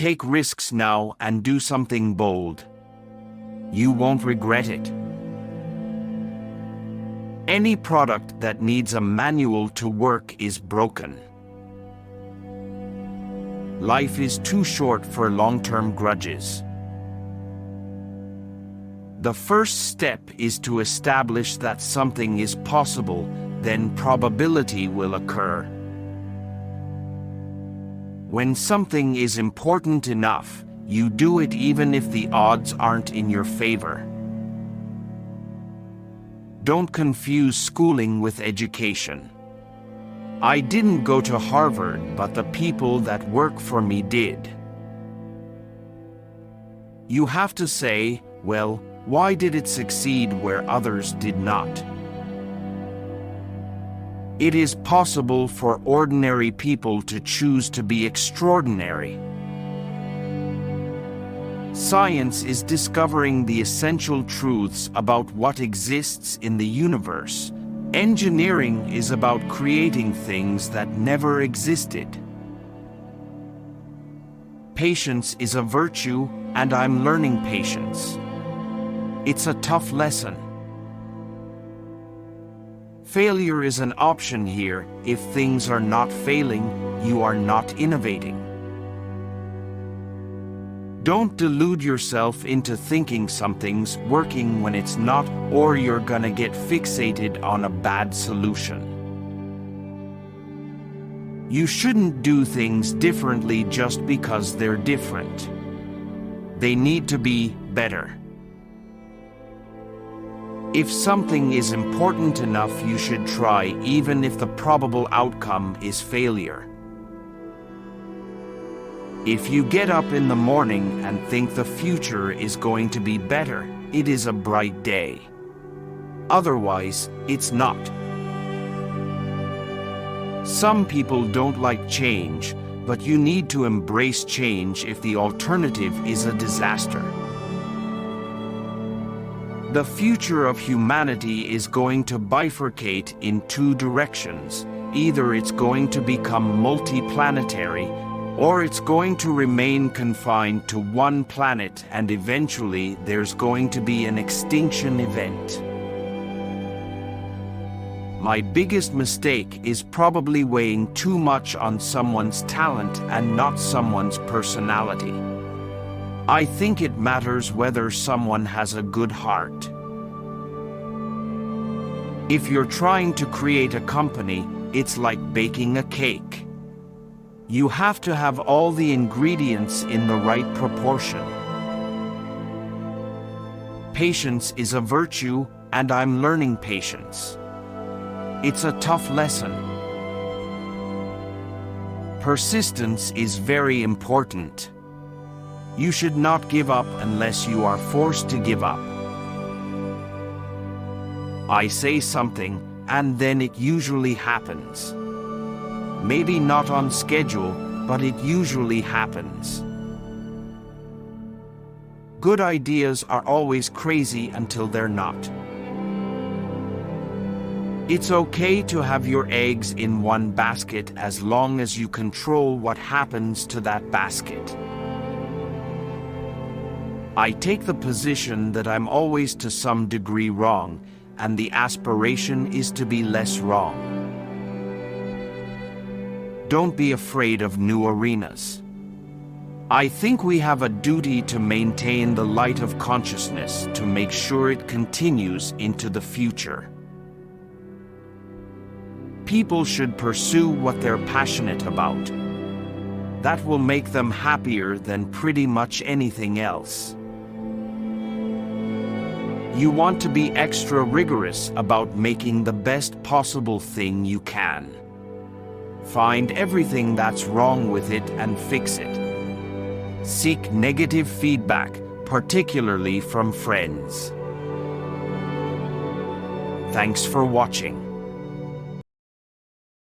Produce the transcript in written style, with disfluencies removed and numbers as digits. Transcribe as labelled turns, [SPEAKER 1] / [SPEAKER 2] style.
[SPEAKER 1] take risks now and do something bold, you won't regret it. Any product that needs a manual to work is broken. Life is too short for long-term grudges. The first step is to establish that something is possible, then probability will occur. When something is important enough, you do it even if the odds aren't in your favor. Don't confuse schooling with education. I didn't go to Harvard, but the people that work for me did. You have to say, well, why did it succeed where others did not? It is possible for ordinary people to choose to be extraordinary. Science is discovering the essential truths about what exists in the universe. Engineering is about creating things that never existed. Patience is a virtue, and I'm learning patience. It's a tough lesson. Failure is an option here. If things are not failing, you are not innovating. Don't delude yourself into thinking something's working when it's not, or you're gonna get fixated on a bad solution. You shouldn't do things differently just because they're different. They need to be better. If something is important enough, you should try, even if the probable outcome is failure. If you get up in the morning and think the future is going to be better, it is a bright day. Otherwise, it's not. Some people don't like change, but you need to embrace change if the alternative is a disaster. The future of humanity is going to bifurcate in two directions. Either it's going to become multiplanetary, or it's going to remain confined to one planet, and eventually there's going to be an extinction event. My biggest mistake is probably weighing too much on someone's talent and not someone's personality. I think it matters whether someone has a good heart. If you're trying to create a company, it's like baking a cake. You have to have all the ingredients in the right proportion. Patience is a virtue, and I'm learning patience. It's a tough lesson. Persistence is very important. You should not give up unless you are forced to give up. I say something, and then it usually happens. Maybe not on schedule, but it usually happens. Good ideas are always crazy until they're not. It's okay to have your eggs in one basket as long as you control what happens to that basket. I take the position that I'm always to some degree wrong, and the aspiration is to be less wrong. Don't be afraid of new arenas. I think we have a duty to maintain the light of consciousness to make sure it continues into the future. People should pursue what they're passionate about. That will make them happier than pretty much anything else. You want to be extra rigorous about making the best possible thing you can. Find everything that's wrong with it and fix it. Seek negative feedback, particularly from friends. Thanks for watching.